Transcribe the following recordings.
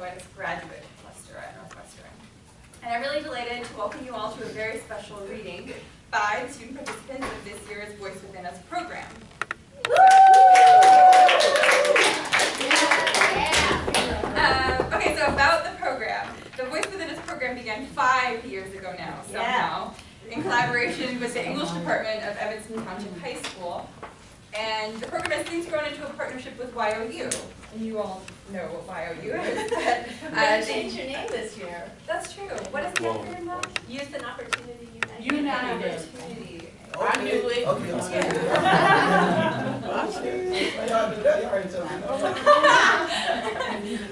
join as graduate cluster at Northwestern. And I'm really delighted to welcome you all to a very special reading by the student participants of this year's Voice Within Us program. Okay, so about the program. The Voice Within Us program began 5 years ago now, somehow, in collaboration with the English department of Evanston Township High School. And the program has since grown into a partnership with YOU. And you all know what YOU is. They changed your name this year. That's true. What is the acronym now? Youth and Opportunity United. Opportunity. I knew it.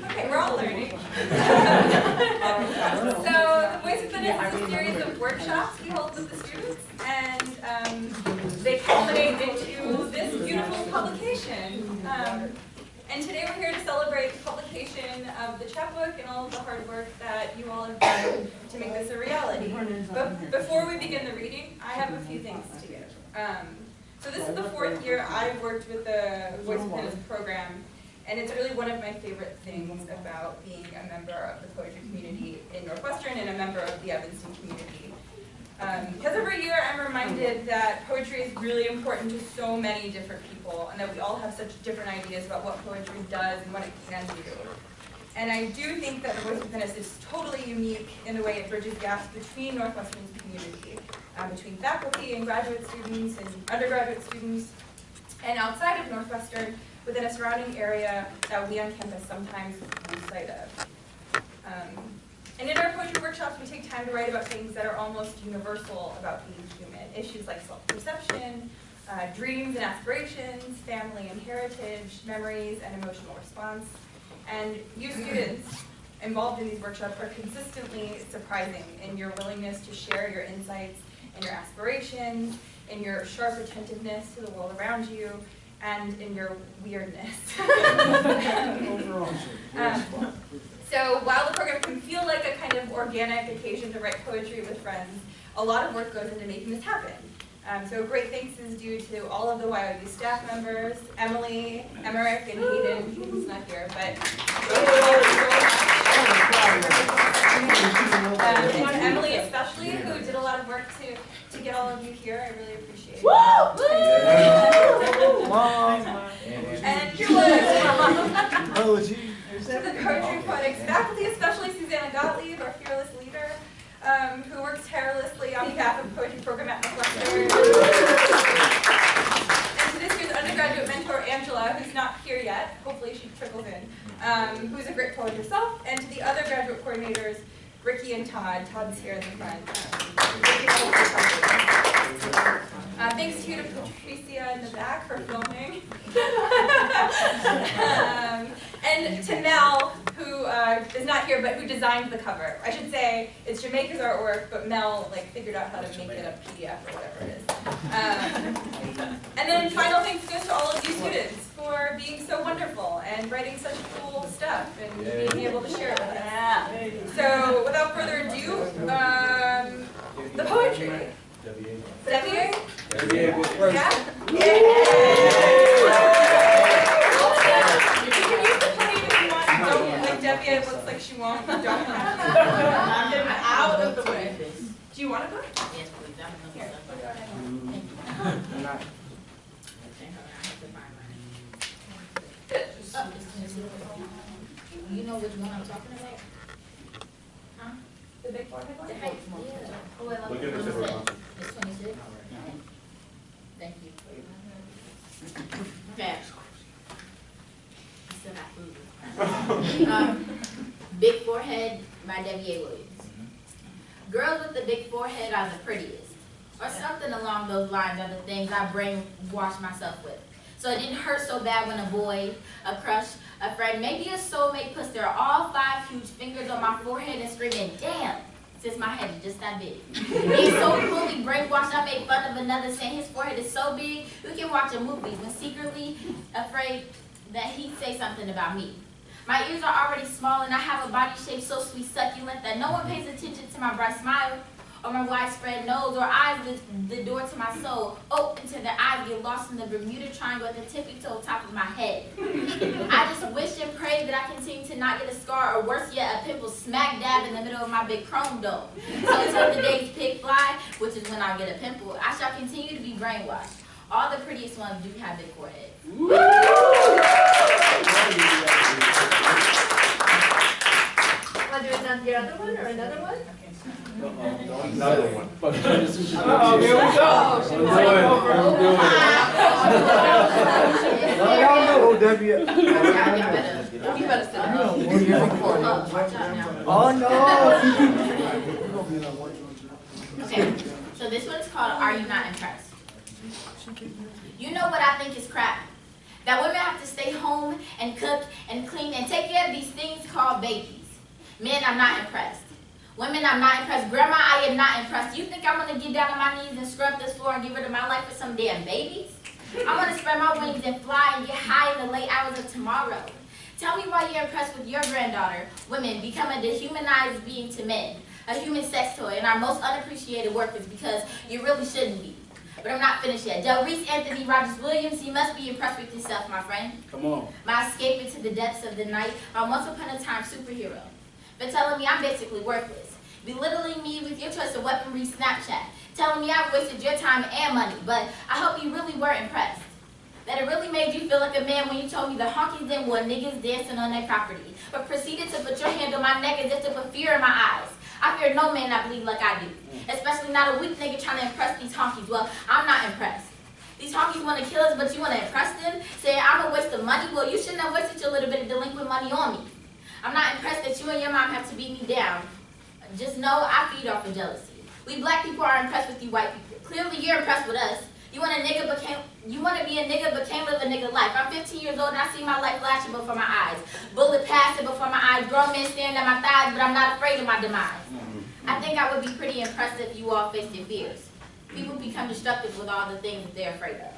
Okay, we're all learning. So the Voice Within Us is a series of workshops we hold with the students, and they culminate into this beautiful publication. And today we're here to celebrate the publication of the chapbook and all of the hard work that you all have done to make this a reality. But before we begin the reading, I have a few things to give. So this is the 4th year I've worked with the Voice Within Us program, and it's really one of my favorite things about being a member of the poetry community in Northwestern and a member of the Evanston community. Because every year I'm reminded that poetry is really important to so many different people, and that we all have such different ideas about what poetry does and what it can do. And I do think that the Voice Within Us is totally unique in the way it bridges gaps between Northwestern's community, between faculty and graduate students and undergraduate students, and outside of Northwestern, within a surrounding area that we on campus sometimes lose sight of. And in our poetry workshops, we take time to write about things that are almost universal about being human. Issues like self-perception, dreams and aspirations, family and heritage, memories and emotional response. And you students involved in these workshops are consistently surprising in your willingness to share your insights and your aspirations, in your sharp attentiveness to the world around you, and in your weirdness. So while the program can feel like a kind of organic occasion to write poetry with friends, a lot of work goes into making this happen. So great thanks is due to all of the YOU staff members, Emily, Emmerich, and Hayden, who's not here, but and Emily especially, who did a lot of work to get all of you here. I really appreciate it. And to the Poetry Poetics faculty, especially Susanna Gottlieb, our fearless leader, who works tirelessly on behalf of the poetry program at Northwestern. And to this year's undergraduate mentor, Angela, who's not here yet, hopefully she trickles in, who's a great poet herself, and to the other graduate coordinators, Ricky and Todd. Todd's here in the front. Thanks to you to Patricia in the back for filming. And to Mel, who is not here, but who designed the cover. I should say it's Jamaica's artwork, but Mel figured out how to make it a PDF or whatever it is. And then final thanks goes to all of you students for being so wonderful and writing such cool stuff and being able to share it with us. So without further ado, the poetry. Debbie? Yeah? You can use the plane if you want. Don't, like Debbie, it looks like she won't. You don't have to. I'm getting out of the way. Do you want to go? Yes, please. Here. You know which one I'm talking about? Huh? The big forehead one? The height. Yeah. Oh, I love Look at this, everyone. It's 26? Thank you. Okay. I still got food. Big Forehead by Debbie A. Williams. Girls with the big forehead are the prettiest. Or something along those lines are the things I brainwash myself with. So it didn't hurt so bad when a boy, a crush, a friend, maybe a soulmate puts their all 5 huge fingers on my forehead and screaming, damn, since my head is just that big. Being so cruelly brainwashed, I made fun of another saying his forehead is so big, we can watch a movie when secretly afraid that he'd say something about me. My ears are already small and I have a body shape so sweet, succulent that no one pays attention to my bright smile. or my widespread nose, or eyes the door to my soul, open to their eyes, get lost in the Bermuda Triangle at the tippy toe top of my head. I just wish and pray that I continue to not get a scar, or worse yet, a pimple smack dab in the middle of my big chrome dome. So until the days pig fly, which is when I get a pimple, I shall continue to be brainwashed. All the prettiest ones do have big foreheads. Want to do your other one or another one? Another one. Oh, here we go. Y'all know OW. You better sit down. Oh no. Okay, so this one is called Are You Not Impressed? You know what I think is crap? That women have to stay home and cook and clean and take care of these things called babies. Men, I'm not impressed. Women, I'm not impressed. Grandma, I am not impressed. You think I'm going to get down on my knees and scrub this floor and get rid of my life for some damn babies? I'm going to spread my wings and fly and get high in the late hours of tomorrow. Tell me why you're impressed with your granddaughter. Women, become a dehumanized being to men, a human sex toy, and our most unappreciated workers because you really shouldn't be. But I'm not finished yet. Del Reese Anthony Rogers Williams, you must be impressed with yourself, my friend. Come on. My escape into the depths of the night, my once upon a time superhero. But telling me I'm basically worthless. Belittling me with your choice of weaponry Snapchat. Telling me I've wasted your time and money, but I hope you really were impressed. That it really made you feel like a man when you told me the honkies didn't want niggas dancing on their property, but proceeded to put your hand on my neck as if to put fear in my eyes. I fear no man that bleed like I do, especially not a weak nigga trying to impress these honkies. Well, I'm not impressed. These honkies want to kill us, but you want to impress them, saying I'm a waste of money? Well, you shouldn't have wasted your little bit of delinquent money on me. I'm not impressed that you and your mom have to beat me down. Just know I feed off of jealousy. We black people are impressed with you white people. Clearly you're impressed with us. You want to be a nigga but can't live a nigga life. I'm 15 years old and I see my life flashing before my eyes. Bullet passing before my eyes. Grown men staring at my thighs, but I'm not afraid of my demise. I think I would be pretty impressed if you all faced your fears. People become destructive with all the things that they're afraid of.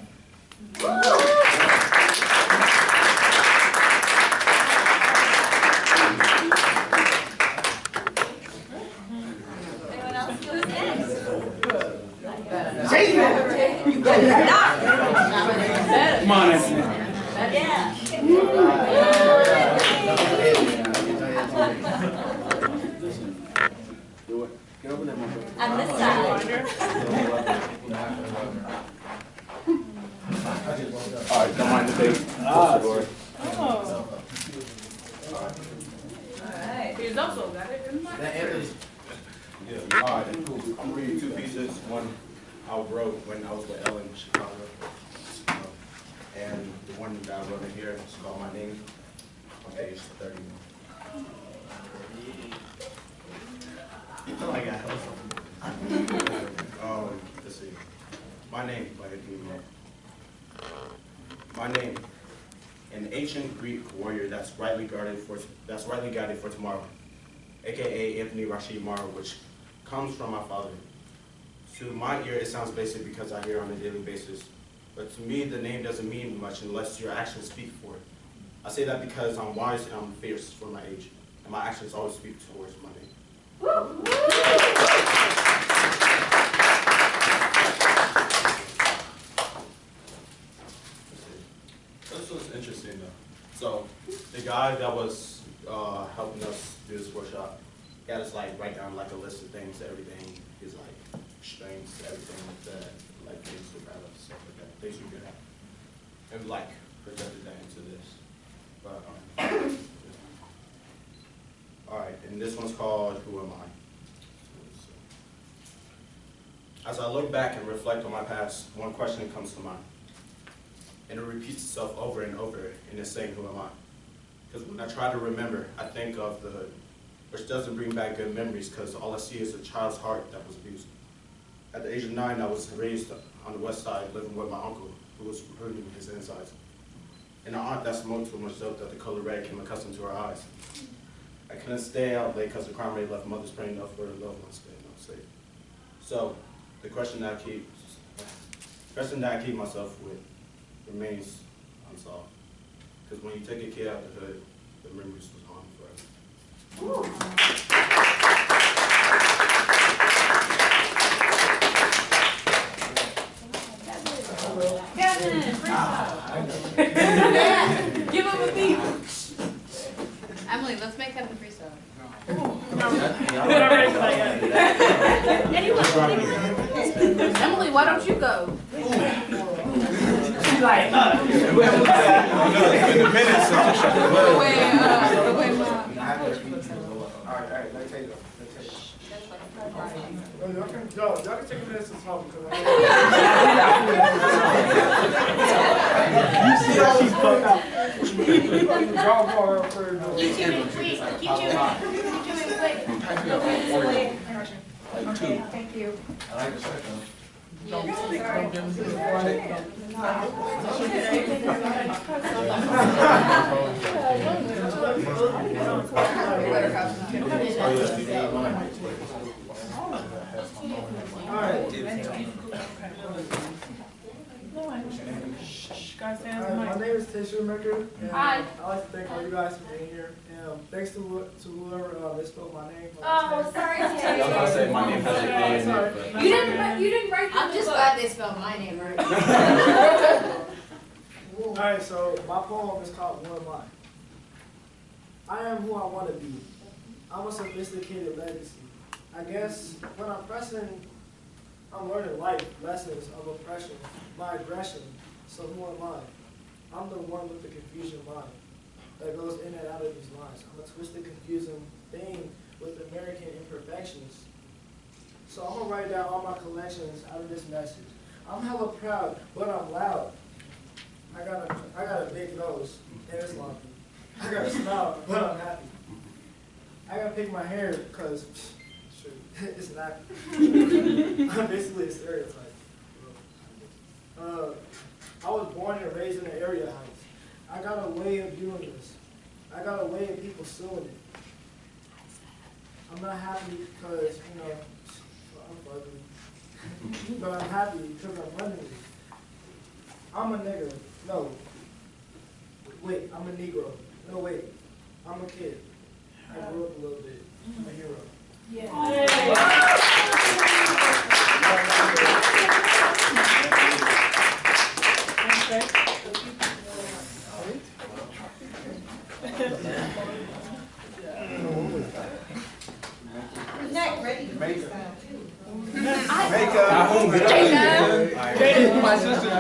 Anyone else? Who's next? Come on, Yeah. do it. Get over there, my brother. On this side. All right, don't mind the baby. Alright. He's also got it in mind. Yeah. All right, cool. I'm reading two pieces. One I wrote when I was with Ellen in Chicago, and the one that I wrote in here is called My Name, on page 31. I got let's see. My name, by My name, an ancient Greek warrior that's rightly guarded for tomorrow, aka Anthony Rashid Mara, which comes from my father. To my ear, it sounds basic because I hear it on a daily basis. But to me, the name doesn't mean much unless your actions speak for it. I say that because I'm wise and I'm fierce for my age, and my actions always speak towards my name. This was interesting though. So the guy that was helping us do this workshop, he had us like write down like a list of things, everything, his like strengths, everything that like things we're proud of, stuff like that, things we're good at, and like projected that into this. But all right, and this one's called Who Am I? As I look back and reflect on my past, one question comes to mind. And it repeats itself over and over, and it's saying, who am I? Because when I try to remember, I think of which doesn't bring back good memories, because all I see is a child's heart that was abused. At the age of 9, I was raised on the west side, living with my uncle, who was hurting his insides. And an aunt that smoked too much dope that the color red came accustomed to her eyes. I couldn't stay out late because the crime rate left mothers praying enough for their loved ones staying up safe. So, the question that I keep myself with remains unsolved. Because when you take a kid out of the hood, the memories was gone forever. Emily, why don't you go? She's like, Y'all can take a minute to talk because you see how she's fucked up. y'all go out for Keep chewing, please. Keep chewing. Keep chewing, quick. Okay, thank you. My name is Tissue Maker, and Hi. I'd like to thank all you guys for being here. And thanks to whoever misspelled my name. Oh, sorry, I was gonna Tay. say my name has an E in it, but. You didn't write I'm just glad they spelled my name right. Alright, so my poem is called Who Am I? I am who I want to be. I'm a sophisticated legacy. I guess when I'm pressing, I'm learning life lessons of oppression, my aggression. So who am I? I'm the one with the confusion mind that goes in and out of these lines. I'm a twisted, confusing thing with American imperfections. So I'm gonna write down all my collections out of this message. I'm hella proud, but I'm loud. I got a big nose, and it's lumpy. I got a smile, but I'm happy. I gotta pick my hair, cause it's nappy. I'm basically a stereotype. I was born and raised in the area heights. I got a way of doing this. I got a way of people suing it. I'm not happy because, I'm ugly. But I'm happy because I'm running it. I'm a nigga. No. Wait, I'm a Negro. No, wait. I'm a kid. I grew up a little bit. I'm a hero. Next, ready? Jada, my sister. Go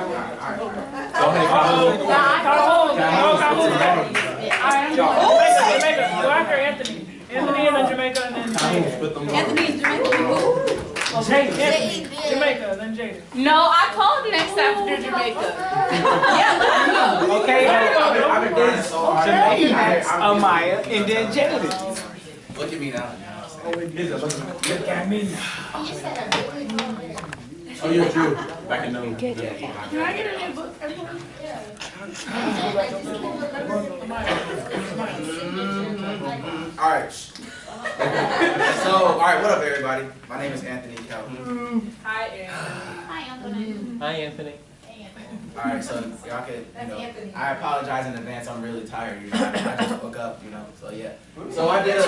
ahead, Jamaica. Go after Anthony. Anthony and then Jamaica and then Jada. Anthony's Jamaican. Jada. Jamaica, then Jada. No, I called you Next after Jamaica. Okay, I've been grinding so hard. Jamaica next, Amaya, and then Jada. Look at me now. Look at me. Oh, you're Drew. Back in the Can I get a new book? Alright. So, alright, what up everybody? My name is Anthony Calhoun. Hi, Anthony. Hi, Anthony. Hi, Anthony. Alright, so y'all can, I apologize in advance, I'm really tired, I just woke up, so yeah. So I did a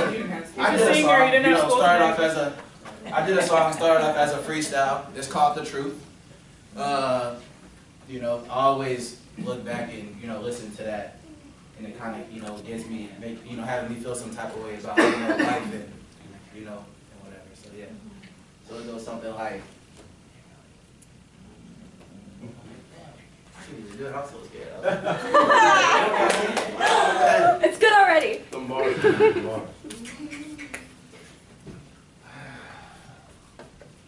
song, started off as a freestyle. It's called The Truth. I always look back and, listen to that, and it kind of, gets me, having me feel some type of way about, life and, and whatever, so yeah. So it goes something like, I'm so scared. It's good already.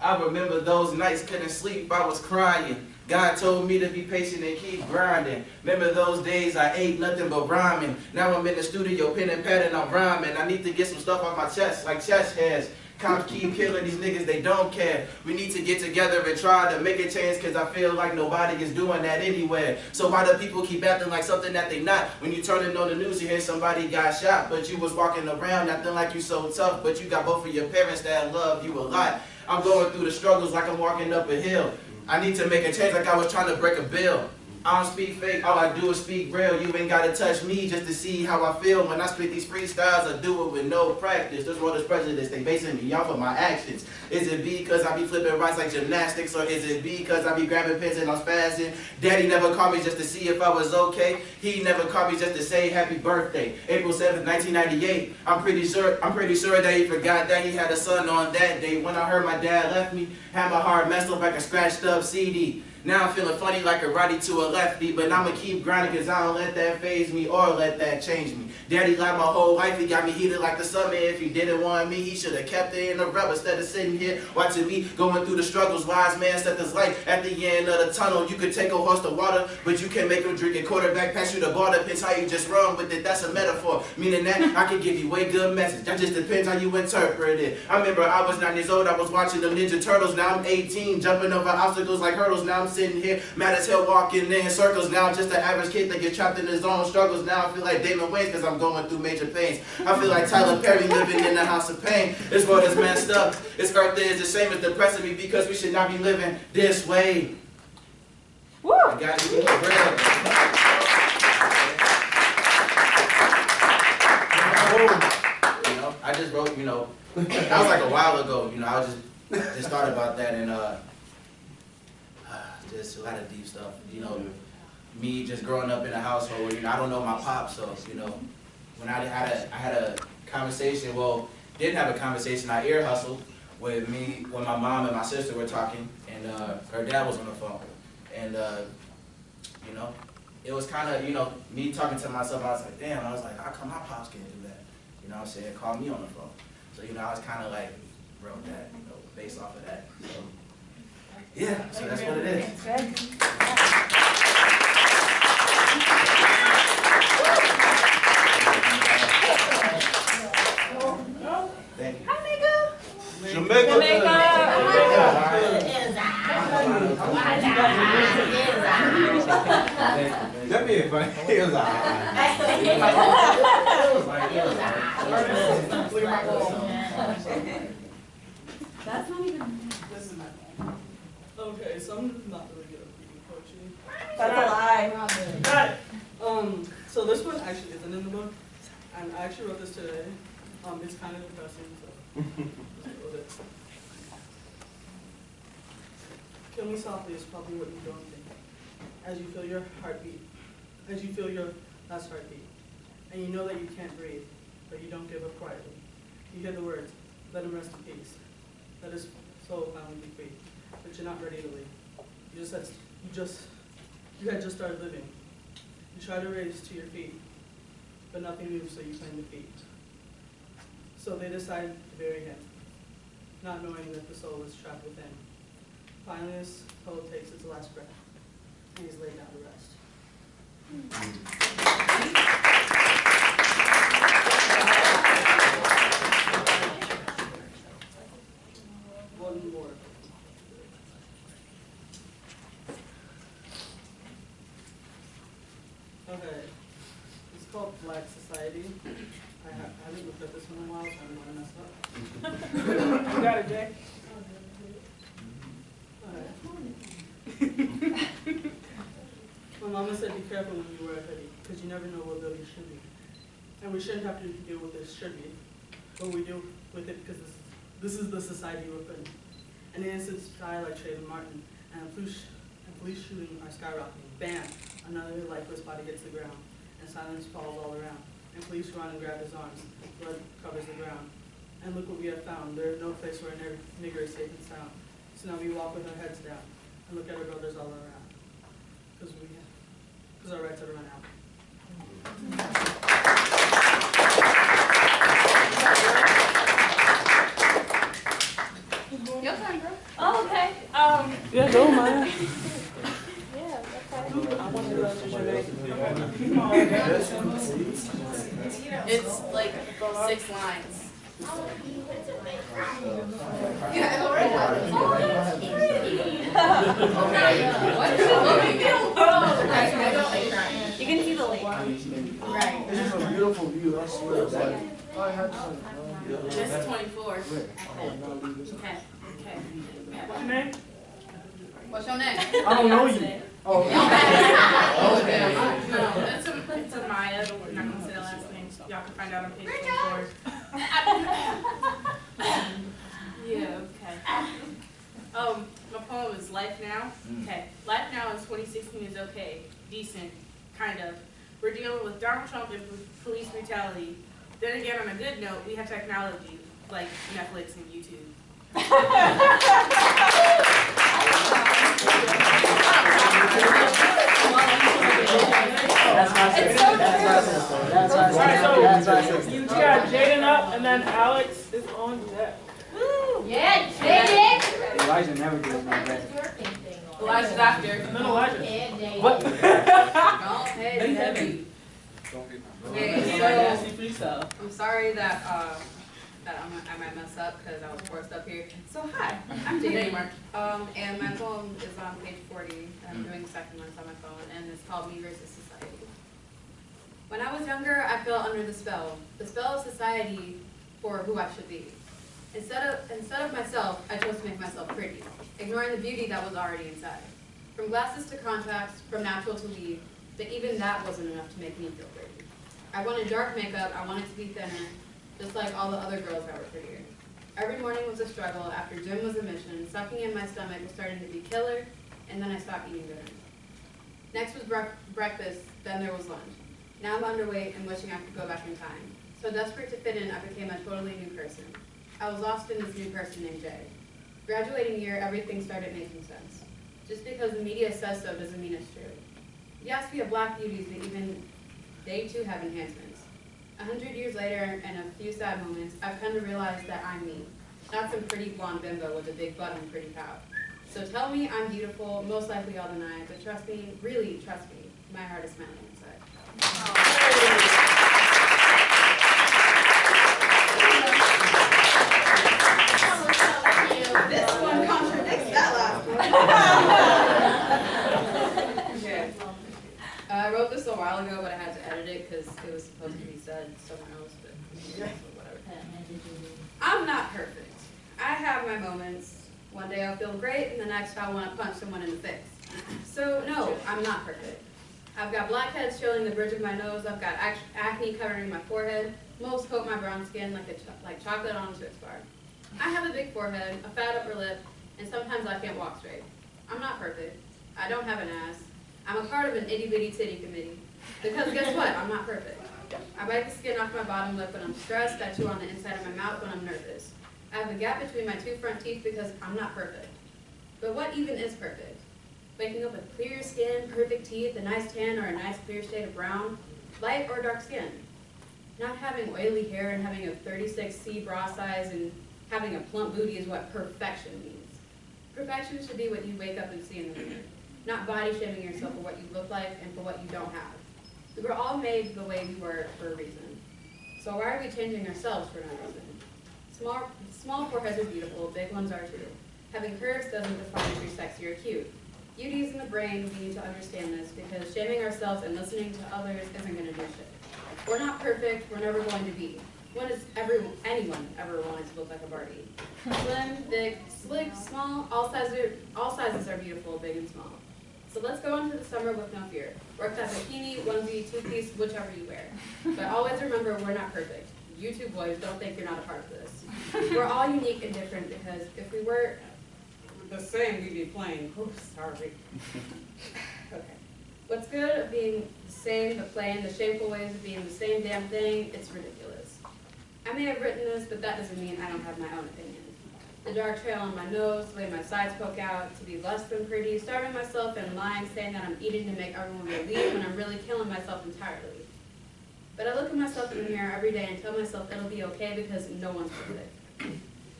I remember those nights, couldn't sleep, I was crying. God told me to be patient and keep grinding. Remember those days I ate nothing but rhyming. Now I'm in the studio, pen and pad, and I'm rhyming. I need to get some stuff off my chest, like chest hairs. Cops keep killing these niggas, they don't care. We need to get together and try to make a change, cause I feel like nobody is doing that anywhere. So why do people keep acting like something that they not? When you turn it on the news, you hear somebody got shot, but you was walking around acting like you so tough, but you got both of your parents that love you a lot. I'm going through the struggles like I'm walking up a hill. I need to make a change like I was trying to break a bill. I don't speak fake, all I do is speak real. You ain't gotta touch me just to see how I feel. When I spit these freestyles, I do it with no practice. This world is prejudice, they basing me off of my actions. Is it because I be flipping rights like gymnastics, or is it because I be grabbing pens and I'm spazzing? Daddy never called me just to see if I was okay. He never called me just to say happy birthday. April 7th, 1998. I'm pretty sure that he forgot that he had a son on that day. When I heard my dad left me, had my heart messed up like a scratched up CD. Now I'm feeling funny like a righty to a lefty, but I'ma keep grinding cause I don't let that faze me or let that change me. Daddy lied my whole life, he got me heated like the summer. If he didn't want me, he should've kept it in the rubber instead of sitting here watching me going through the struggles. Wise man said this light at the end of the tunnel. You could take a horse to water, but you can't make him drink it. Quarterback pass you the ball, depends how you just run with it. That's a metaphor, meaning that I can give you way good message. That just depends how you interpret it. I remember I was 9 years old, I was watching them Ninja Turtles. Now I'm 18, jumping over obstacles like hurdles. Now I'm sitting here mad as hell walking in circles. Now I'm just an average kid that gets trapped in his own struggles. Now I feel like Damon Wayans cause I'm going through major pains. I feel like Tyler Perry living in the house of pain. This world is messed up. This earth is the same as depressing me because we should not be living this way. Woo! I got to keep it real. You know, I just wrote, you know, that was like a while ago, you know, I was just thought about that and just a lot of deep stuff, you know, me just growing up in a household, you know, I don't know my pop, so, you know, when I had a conversation, well, didn't have a conversation, I ear hustled with me, when my mom and my sister were talking, and her dad was on the phone, and, you know, it was kind of, you know, me talking to myself, I was like, damn, I was like, how come my pops can't do that? You know what I'm saying? Call me on the phone. So, you know, I was kind of like, wrote that, you know, based off of that. So, yeah, so that's what it is. Thank you. That be funny. It was That's not even. Okay, so I'm not really good at reading poetry. That's a lie. Got it. So this one actually isn't in the book, and I actually wrote this today. It's kind of depressing, so just go with it. Kill me softly is probably what you don't think. As you feel your heartbeat, as you feel your last heartbeat, and you know that you can't breathe, but you don't give up quietly. You hear the words, let him rest in peace. Let his soul finally be free. But you're not ready to leave. You had just started living. You try to raise to your feet, but nothing moves, so you claim defeat. So they decide to bury him, not knowing that the soul is trapped within. Finally, this poet takes its last breath, and he's laid down to rest. One more. Okay, it's called Black Society. I haven't looked at this one in a while, so I don't want to mess up. You got it, Jay? Alright. My mama said be careful when you wear a hoodie, because you never know what bill you should be. And we shouldn't have to deal with this should be, but we deal with it because this is the society we're in. An innocent guy like Trayvon Martin and police shooting are skyrocketing. Bam! Another lifeless body hits the ground, and silence falls all around. And police run and grab his arms. Blood covers the ground. And look what we have found. There is no place where a nigger is safe and sound. So now we walk with our heads down and look at our brothers all around. Because our rights are run out. Your turn, girl. Oh, okay. Yeah, go, man. Yeah, okay. I want to learn It's like 6 lines. You can see the lake. Right. This is a beautiful view, I swear. It's like, I had to. This is 24. Wait, Okay. What's your name? What's your name? I don't know you. Oh, No, it's a Maya, but we're not gonna say the last name. Y'all can find out on page 24. Yeah, okay. My poem is Life Now. Okay. Life Now in 2016 is okay, decent, kind of. We're dealing with Donald Trump and police brutality. Then again, on a good note, we have technology like Netflix and YouTube. that's my sister. That's my sister. You got Jaden up, and then Alex is on deck. Yeah, Jaden! Elijah never does my Sometimes best. it's your thing thing. Elijah Doctor. And then Elijah. Yeah, Jaden. What? Hey, heavy. Okay, so I'm sorry that I might mess up because I was forced up here. So hi, I'm Jada, and my poem is on page 40. I'm doing the second one on my phone, and it's called Me versus Society. When I was younger, I fell under the spell of society for who I should be. Instead of myself, I chose to make myself pretty, ignoring the beauty that was already inside. From glasses to contacts, from natural to weave, but even that wasn't enough to make me feel pretty. I wanted dark makeup, I wanted to be thinner, just like all the other girls that were prettier. Every morning was a struggle, after gym was a mission, sucking in my stomach was starting to be killer, and then I stopped eating dinner. Next was breakfast, then there was lunch. Now I'm underweight and wishing I could go back in time. So desperate to fit in, I became a totally new person. I was lost in this new person named Jay. Graduating year, everything started making sense. Just because the media says so doesn't mean it's true. Yes, we have black beauties, but even they too have enhancements. 100 years later, and a few sad moments, I've come to realize that I'm me. Not some pretty blonde bimbo with a big butt and a pretty pout. So tell me I'm beautiful, most likely I'll deny it, but trust me, really trust me, my heart is smiling inside. This one contradicts that last one. Okay. I wrote this a while ago, but I had to edit it because it was supposed to be said somewhere else, but whatever. I'm not perfect. I have my moments. One day I'll feel great, and the next I'll want to punch someone in the face. So no, I'm not perfect. I've got blackheads showing the bridge of my nose. I've got acne covering my forehead. Most coat my brown skin like chocolate on a Twix bar. I have a big forehead, a fat upper lip, and sometimes I can't walk straight. I'm not perfect. I don't have an ass. I'm a part of an itty-bitty titty committee. Because guess what? I'm not perfect. I bite the skin off my bottom lip when I'm stressed. I chew on the inside of my mouth when I'm nervous. I have a gap between my two front teeth because I'm not perfect. But what even is perfect? Waking up with clear skin, perfect teeth, a nice tan, or a nice clear shade of brown? Light or dark skin? Not having oily hair and having a 36C bra size and having a plump booty is what perfection means. Perfection should be what you wake up and see in the mirror, not body shaming yourself for what you look like and for what you don't have. We were all made the way we were for a reason. So why are we changing ourselves for no reason? Small foreheads are beautiful, big ones are too. Having curves doesn't define if you're sexy or cute. Beauty is in the brain, we need to understand this, because shaming ourselves and listening to others isn't going to do shit. We're not perfect, we're never going to be. When has anyone ever wanted to look like a Barbie? Slim, big, slick, small, all sizes are beautiful, big and small. So let's go into the summer with no fear. Work that bikini, onesie, two-piece, whichever you wear. But always remember, we're not perfect. You two boys, don't think you're not a part of this. We're all unique and different because if we were the same, we'd be plain. Oh, sorry. Okay. What's good of being the same, but plain, the shameful ways of being the same damn thing, it's ridiculous. I may have written this, but that doesn't mean I don't have my own opinion. The dark trail on my nose, the way my sides poke out, to be less than pretty, starving myself and lying, saying that I'm eating to make everyone believe when I'm really killing myself entirely. But I look at myself in the mirror every day and tell myself it'll be okay because no one's perfect.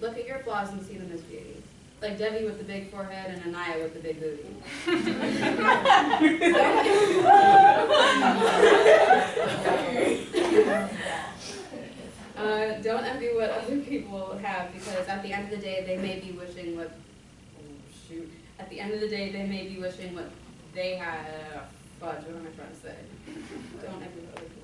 Look at your flaws and see them as beauty. Like Debbie with the big forehead and Anaya with the big booty. Don't envy what other people have because at the end of the day they may be wishing what at the end of the day they may be wishing what they had. Fudge, what am I trying to say? Don't envy what other people.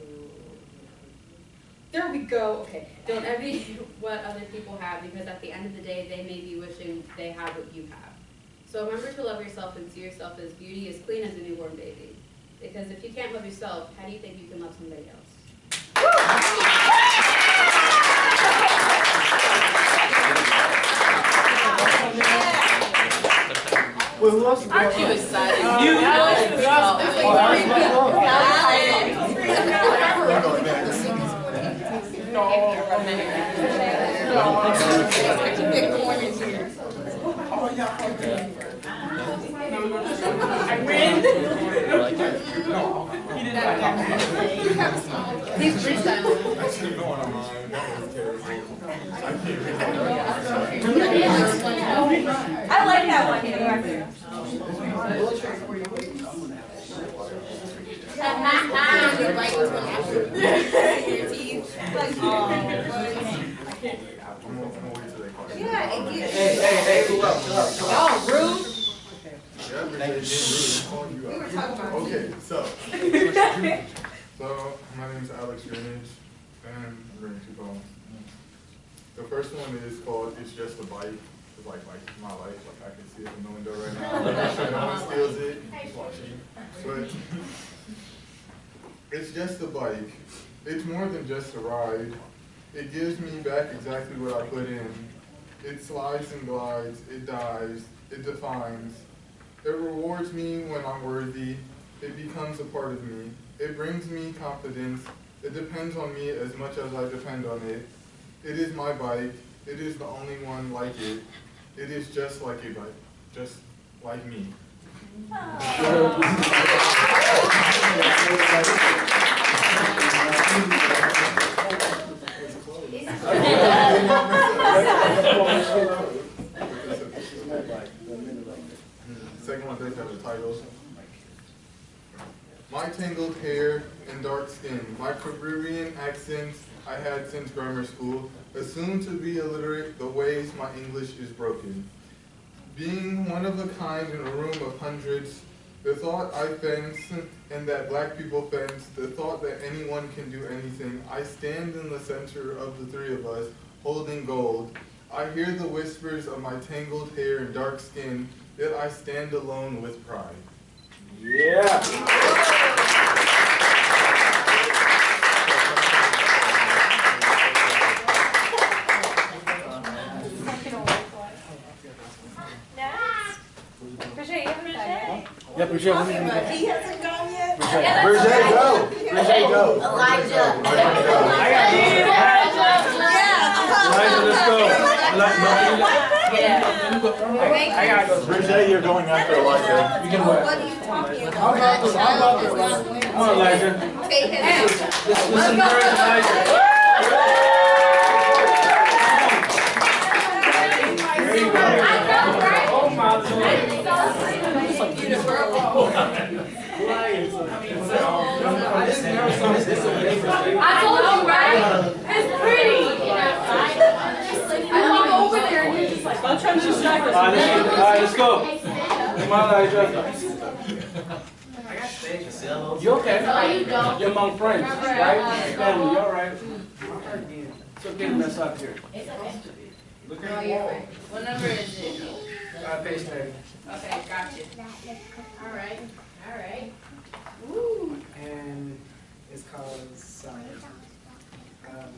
There we go. Okay. Don't envy what other people have because at the end of the day they may be wishing they have what you have. So remember to love yourself and see yourself as beauty as clean as a newborn baby. Because if you can't love yourself, how do you think you can love somebody else? Wait, who else is Aren't you going? excited? You. He's freestyling. I like that one, for the record. Yeah, and you. Hey, cool up. Oh, rude. We were talking about you. Okay, so my name is Alex Greenidge, and I'm bringing 2 poems. The first one is called "It's Just a Bike." It's like my life. Like I can see it in the window right now. I'm not sure no one steals it. Just watching. But it's just a bike. It's more than just a ride. It gives me back exactly what I put in. It slides and glides. It dives. It defines. It rewards me when I'm worthy. It becomes a part of me. It brings me confidence. It depends on me as much as I depend on it. It is my bike. It is the only one like it. It is just like a bike, just like me. Second one does have a title. My tangled hair and dark skin, my Caribbean accents I had since grammar school, assumed to be illiterate, the ways my English is broken. Being one of a kind in a room of hundreds, the thought I fence and that black people fence, the thought that anyone can do anything, I stand in the center of the 3 of us, holding gold. I hear the whispers of my tangled hair and dark skin, yet I stand alone with pride. Yeah. Yeah, Bridget, what do you He hasn't gone yet? Bridget, go. Bridget, go. Elijah. Elijah, let's go. I gotta go. Bridget, you're going after Elijah. You can go. What are you talking I'm about this. Come on, Elijah. Take his hand. Let's encourage Elijah. There you go. Oh my Lord. I told you, right? It's pretty. I walk over there and you're just like, I'm trying to distract us. All right, let's go. Come on, Elijah. You okay? no, you don't. You're among friends, right? Family, you all right? It's okay to mess up here. It's okay. Look No, at the you're wall. right. What number is it? Page 30. Okay, gotcha. All right, all right. Woo. And it's called Science. I don't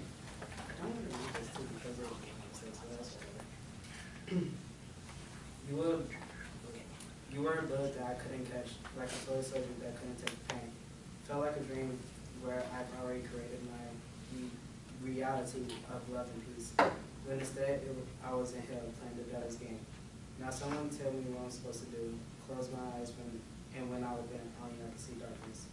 want to read this too because it says what else. You were a bug that I couldn't catch, like a toy soldier that couldn't take pain. Felt like a dream where I've already created my reality of love and peace. But instead, I was in hell playing the devil's game. Now someone tell me what I'm supposed to do. Close my eyes when I was in, only I could see darkness.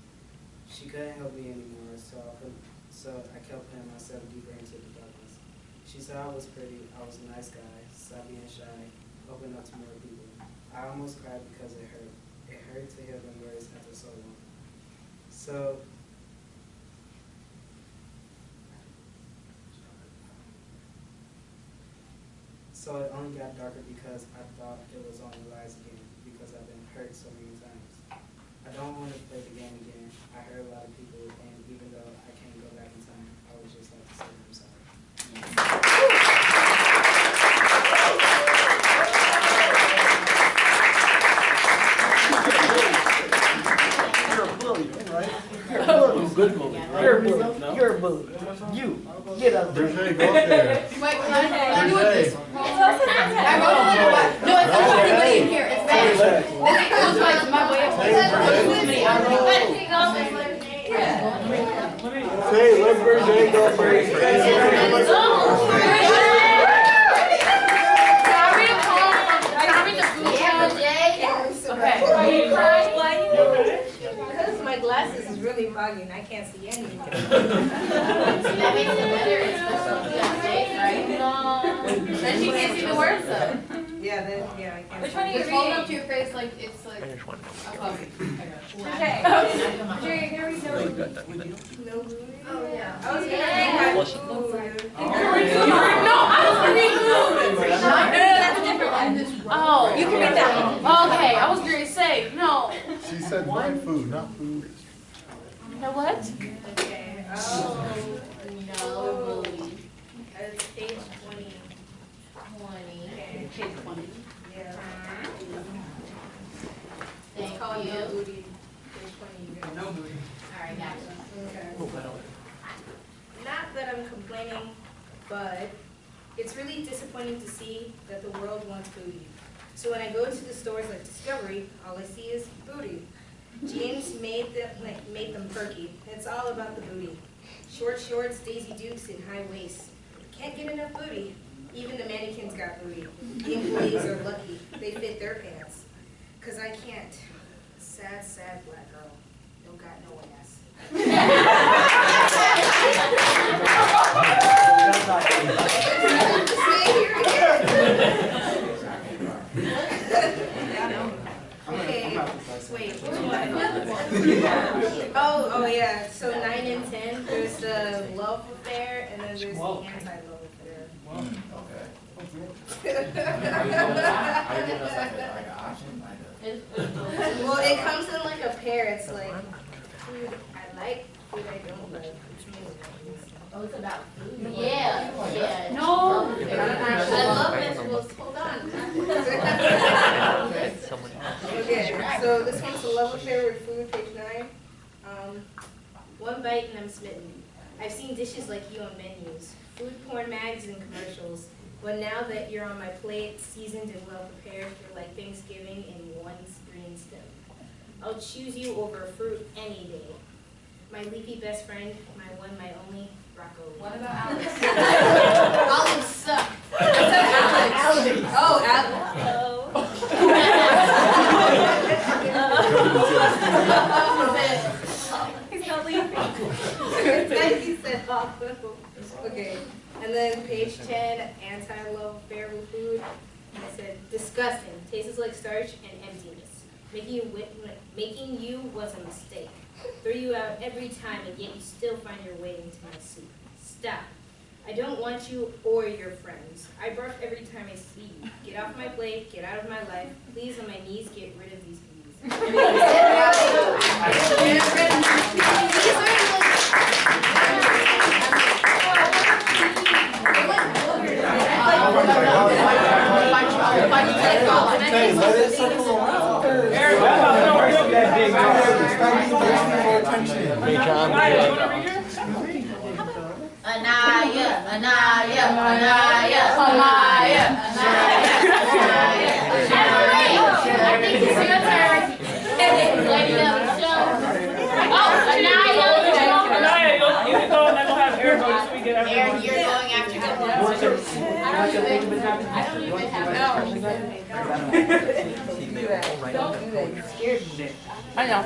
She couldn't help me anymore, so I kept putting myself deeper into the darkness. She said I was pretty, I was a nice guy, stop being shy, open up to more people. I almost cried because it hurt. It hurt to hear them words after so long. So it only got darker because I thought it was on the rise again, because I've been hurt so many times. I don't want to play the game again. I hurt a lot of people, and even though I can't go back in time, I would just like to say I'm sorry. Brigette, go up there. Wait, can I do it this? Brigette. I wrote a little bit. No, it's not everybody in here. It's bad. This was my way of Hey, let Brigette go first. Because my glasses is really foggy and I can't see anything. That makes it better. It's supposed to be Jake, right? Then she can't see the words though. Yeah, then, yeah, I can't. Which one are you Just hold it up reading? to your face like it's like a puppy. Okay. You're gonna read no booty. No booty? Oh, yeah. I was gonna Yeah. read food. No, I was gonna read food. No, that's a different one. Oh, You can read that one. Okay, I was gonna say no. She said my food, not food. No what? Okay, No booty. it's page 20. 20. Okay. Page 20. Yeah. Thank It's called you. No Booty. Page 20. No booty. Alright, gotcha. Okay. Not that I'm complaining, but it's really disappointing to see that the world wants booty. So when I go to the stores like Discovery, all I see is booty. Jeans made them perky. It's all about the booty. Short shorts, Daisy Dukes, and high waists. Can't get enough booty. Even the mannequins got booty. The employees are lucky. They fit their pants. 'Cause I can't. Sad, sad black girl. Don't got no ass. Okay, wait, which one? Oh, yeah, so 9 and 10, there's the love affair, and then there's the anti-love affair. Well, it comes in like a pair, it's like, food I like, food I don't like, which means Oh, it's about food. Yeah. Yeah. No. I love vegetables. Hold on. Okay, so this one's a love affair with food, page 9. One bite and I'm smitten. I've seen dishes like you on menus, food porn mags and commercials. But now that you're on my plate, seasoned and well prepared, you're like Thanksgiving in one green stem. I'll choose you over fruit any day. My leafy best friend, my one, my only, broccoli. What about Alex? Olives suck. I said Alex. Oh, Alex. He's not leaving. He said awful. Okay, and then page 10, anti-love affair with food. I said, disgusting, tastes like starch and emptiness. Making you was a mistake. Throw you out every time, and yet you still find your way into my soup. Stop. I don't want you or your friends. I bark every time I see you. Get off my plate, get out of my life. Please, on my knees, get rid of these bees. Hey, let it circle around. Hey, John. Anaya, Anaya, Anaya, Anaya, Anaya, I think it's your turn. Lady of the show. Oh, Anaya. Anaya, you can go and then we'll have Eric go so we get everyone. Eric, you're going after him. I don't even have Don't do that, you scared me. I know.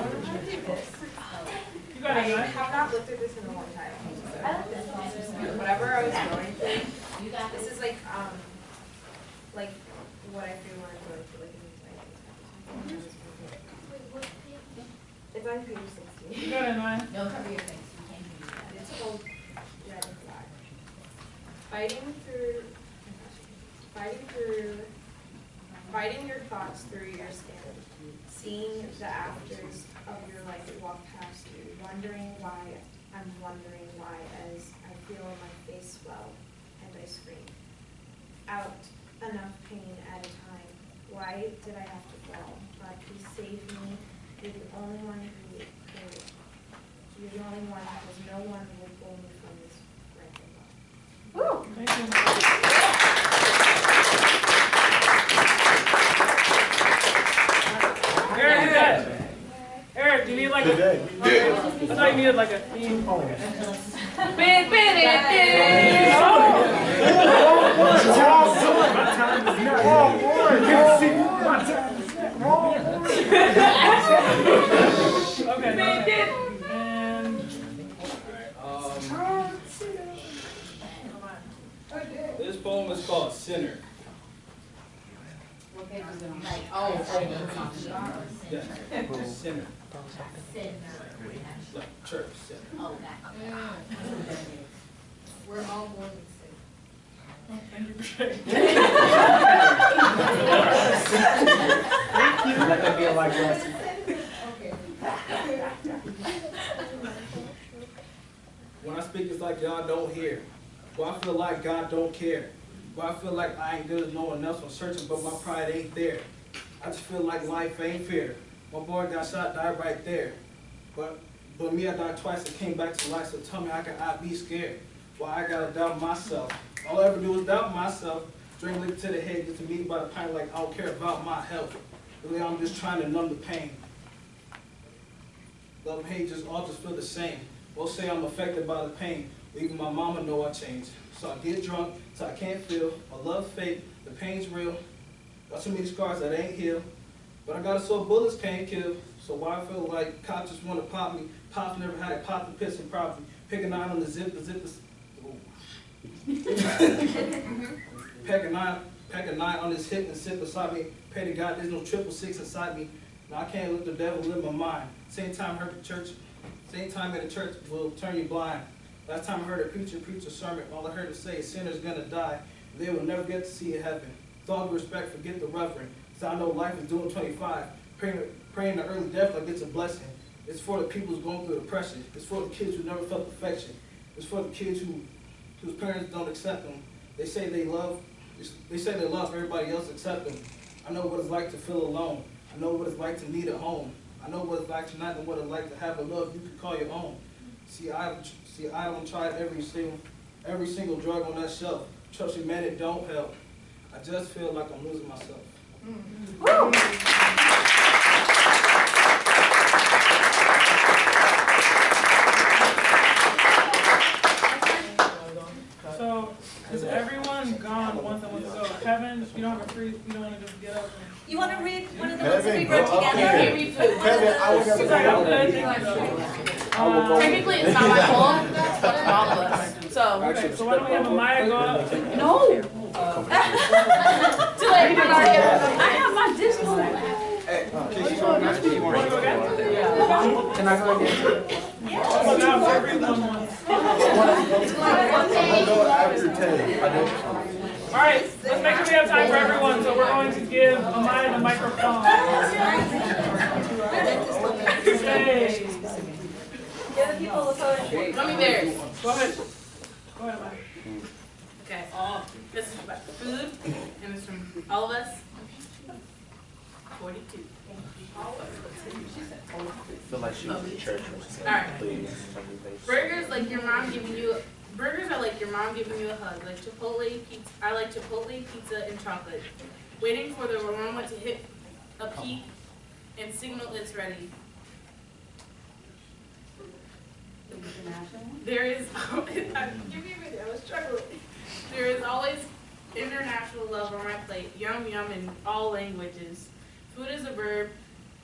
I have not looked at this in a long time. Whatever I was going through, this is like what I feel when I'm going through like an anxiety. It's on page 16. You got it, man. No, cover your face. You can't do that. It's called Red Flag. Fighting your thoughts through your skin. Seeing the afters of your life walk past you. Wondering why I'm wondering why as I feel my face swell and I scream. Out enough pain at a time. Why did I have to fall? God, please save me. You're the only one who could. You're the only one because no one will pull me from this wreck of love. Eric, you got it. Eric, do you need like a... I thought you needed like a theme. Okay. And... This poem is called Sinner. Yeah, Sinner. Like church, sinner. We're all born with sin. Let that be a life lesson. When I speak, it's like y'all don't hear. Well, I feel like God don't care. Well, I feel like I ain't good as no one else. I'm searching, but my pride ain't there. I just feel like life ain't fair. My boy got shot, died right there. But me, I died twice and came back to life, so tell me how can I be scared? Why I gotta doubt myself? All I ever do is doubt myself. Drink liquor to the head, get to me by the pint like I don't care about my health. Really, I'm just trying to numb the pain. Love and hate all just feel the same. Both say I'm affected by the pain. Even my mama know I changed. So I get drunk, so I can't feel. My love fake, the pain's real. Got so many scars that ain't healed. But I got a sore bullets can't kill. So why I feel like cops just want to pop me. Pops never had it, pop the piss and probably. Pick a 9 on the zip is... Pack a nine on his hip and sit beside me. Pray to God there's no 666 inside me. Now I can't let the devil live my mind. Same time at the church will turn you blind. Last time I heard a preacher preach a sermon, all I heard him say is sinners gonna die. They will never get to see heaven. With all due respect, forget the reverend. Cause I know life is doing 25. Praying the early death like it's a blessing. It's for the people who's going through depression. It's for the kids who never felt affection. It's for the kids whose parents don't accept them. They say they love everybody else except them. I know what it's like to feel alone. I know what it's like to need a home. I know what it's like to not know what it's like to have a love you could call your own. See, I don't try every single drug on that shelf. Trust me, man, it don't help. I just feel like I'm losing myself. So, is everyone gone once I want to go? Kevin, you don't have a free, you don't want to just get up? You want to read one of the ones that we wrote together? Kevin, I was It's like, I'm good, thank you. Technically, it's not my fault, but it's all of us. So, Okay, so why don't we have Amaya go up? no. Too late, I have my disco. Want to go again? Can I go again? Oh, now everyone wants. All right, let's make sure we have time for everyone. So we're going to give Amaya the microphone. Okay. Give the people the poetry. Gummy bears. Go ahead. Go ahead, Amaya. Okay. This is about food, and it's from all of us. 42. I feel like she was in church when she said, Alright. please. Burgers like your mom giving you. Burgers are like your mom giving you a hug. Like Chipotle pizza. I like Chipotle pizza and chocolate. Waiting for the aroma to hit a peak and signal it's ready. There is. Give me a minute. I was struggling. There is always international love on my plate. Yum yum in all languages. Food is a verb,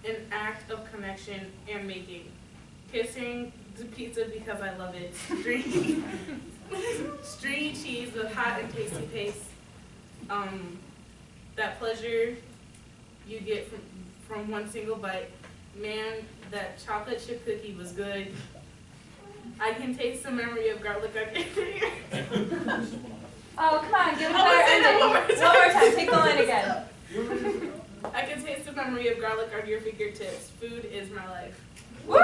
an act of connection and making. Kissing the pizza because I love it. Stringy cheese with hot and tasty paste. That pleasure you get from one single bite. Man, that chocolate chip cookie was good. I can taste the memory of garlic on your finger. Oh, come on, give it another ending. One more time, take the line again. I can taste the memory of garlic on your fingertips. Food is my life. Woo!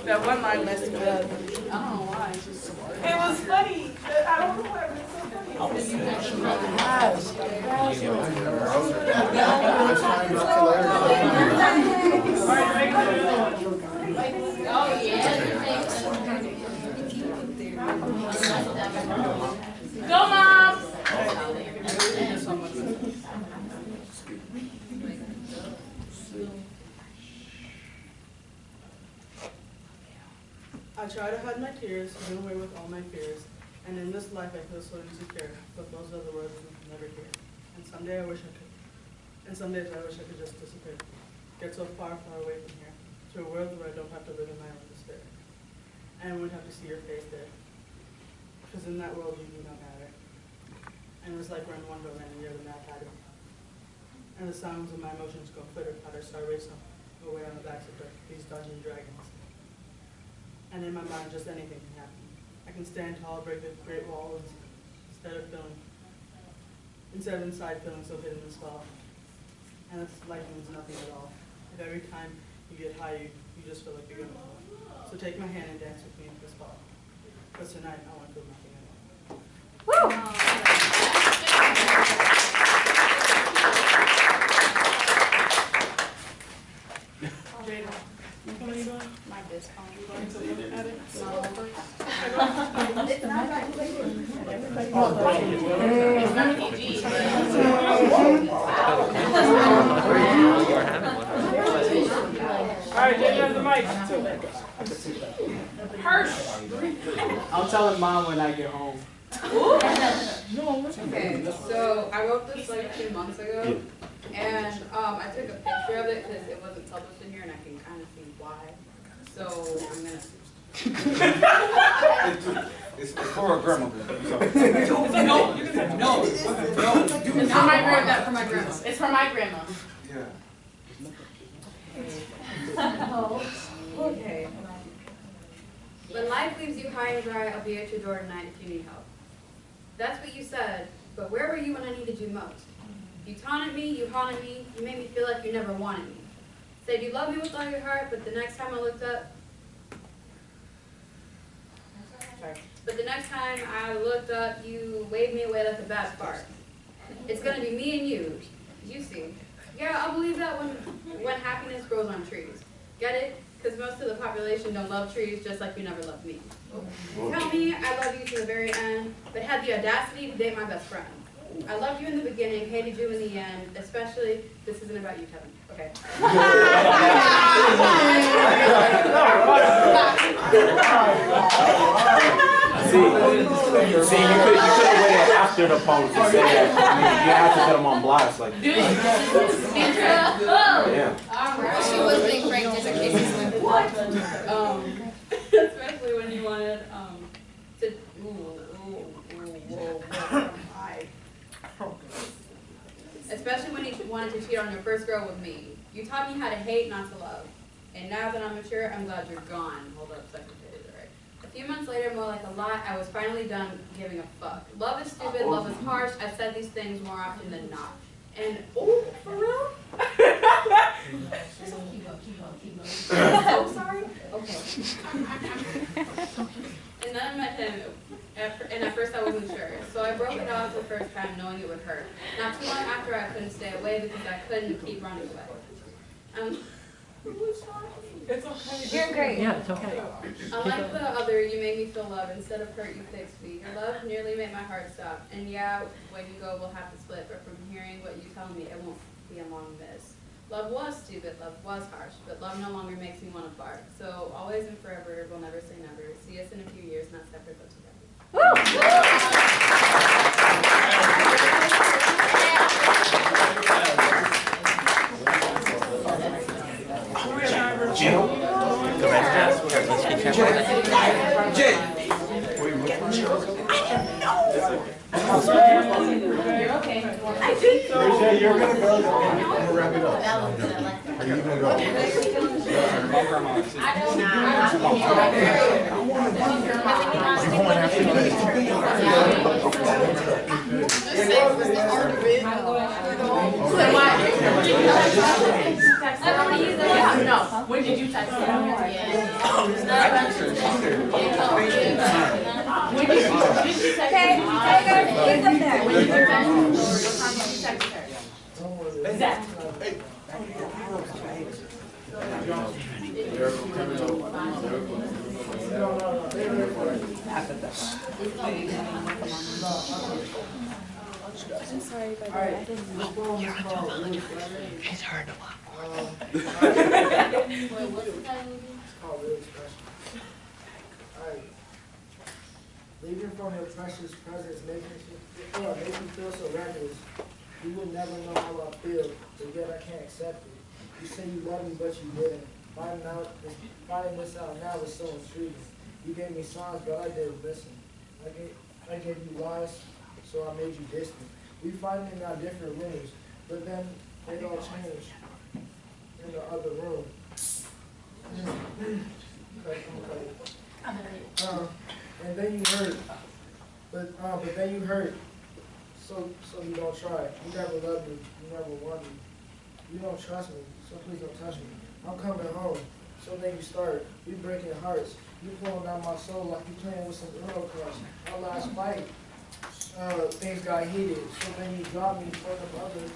That one line messed me up. I don't know why. It was funny. I don't know why it was so funny. All right, make it Oh, yeah. Go, Mom! I try to hide my tears, get away with all my fears, and in this life I feel so insecure, but those are the words we can never hear. And someday I wish I could, and some days I wish I could just disappear, get so far, far away from here, to a world where I don't have to live in my own despair, and wouldn't have to see your face there, because in that world you do not matter. And it's like we're in Wonderland and you're the Mad Hatter. And the sounds of my emotions go flitter-flatter, start racing away on the backs of these dungeon dragons. And in my mind, just anything can happen. I can stand tall, break the great walls, instead of inside feeling so hidden and small. And it's life means nothing at all. If every time you get high, you just feel like you're gonna fall. So take my hand and dance with me in this fall. Because tonight, I want to feel nothing at all. My disc All right, Jay, you have the mic. I'm telling Mom when I get home. Okay, so I wrote this like 2 months ago, and I took a picture of it because it wasn't published in here, and I can kind of see why. So I'm gonna. It's for a grandma. No. It's for my grandma. For my grandma. It's for my grandma. Yeah. Okay. When life leaves you high and dry, I'll be at your door tonight if you need help. That's what you said, but where were you when I needed you most? You taunted me, you haunted me, you made me feel like you never wanted me. Said you loved me with all your heart, but the next time I looked up, you waved me away like a bad fart. It's gonna be me and you see. Yeah, I'll believe that when happiness grows on trees. Get it? Because most of the population don't love trees just like you never loved me. Tell me I love you to the very end, but had the audacity to date my best friend. I loved you in the beginning, hated you in the end, especially, this isn't about you, Kevin. Okay. See, you could have waited after the poem to say that. You have to put them on blast, like. Yeah. She was being framed just in case he's like, what? Especially when you wanted to. Especially when you wanted to cheat on your first girl with me. You taught me how to hate, not to love. And now that I'm mature, I'm glad you're gone. Hold up, second page, alright. A few months later, more like a lot, I was finally done giving a fuck. Love is stupid, love is harsh. I've said these things more often than not. And, oh, for real? So sorry? Okay. And then I met him, and at first I wasn't sure. So I broke it off the first time knowing it would hurt. Not too long after I couldn't stay away because I couldn't keep running away. It's okay. You're great. Yeah, it's okay. Unlike the other, you made me feel love. Instead of hurt, you fixed me. Your love nearly made my heart stop. And yeah, when you go, we'll have to split. But from hearing what you tell me, it won't be a long miss. Love was stupid, love was harsh, but love no longer makes me want to bark. So always and forever, we'll never say never. See us in a few years, not separate but together. You're okay. I think so. You're gonna go. I'm gonna wrap it up. Are you gonna go? No. When did you text her? Okay, guys, please up there. When did you text her? Zach. Hey. No. They ready for it. I'm sorry, but Alright, I didn't. this poem is called Really Fresh. It's heard a lot. Wait, what's the title again? It's called Really Fresh. Alright. Leaving from your precious presence make me feel so reckless. You would never know how I feel, but yet I can't accept it. You say you love me, but you didn't. Finding this out now is so intriguing. You gave me signs, but I didn't listen. I gave you lies, so I made you distant. We fighting in our different rooms, but then it all changed in the other room. And then you hurt, but then you hurt. So you don't try. You never loved me. You never wanted me. You don't trust me, so please don't touch me. I'm coming home. So then you start. We breaking hearts. You pulling down my soul like you playing with some Euro Crush. Our last fight, things got heated. So then you dropped me for the other.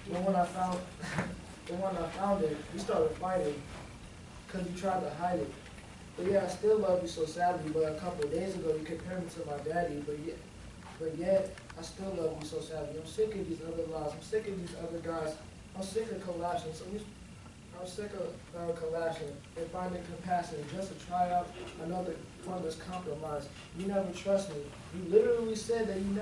But when I found it, we started fighting. Cause you tried to hide it. But yeah, I still love you so sadly. But a couple of days ago, you compared me to my daddy. But yet, I still love you so sadly. I'm sick of these other lies. I'm sick of these other guys. I'm sick of collapsing. I'm sick of collapsing and finding compassion just to try out another pointless compromise. You never trust me. You literally said that you never.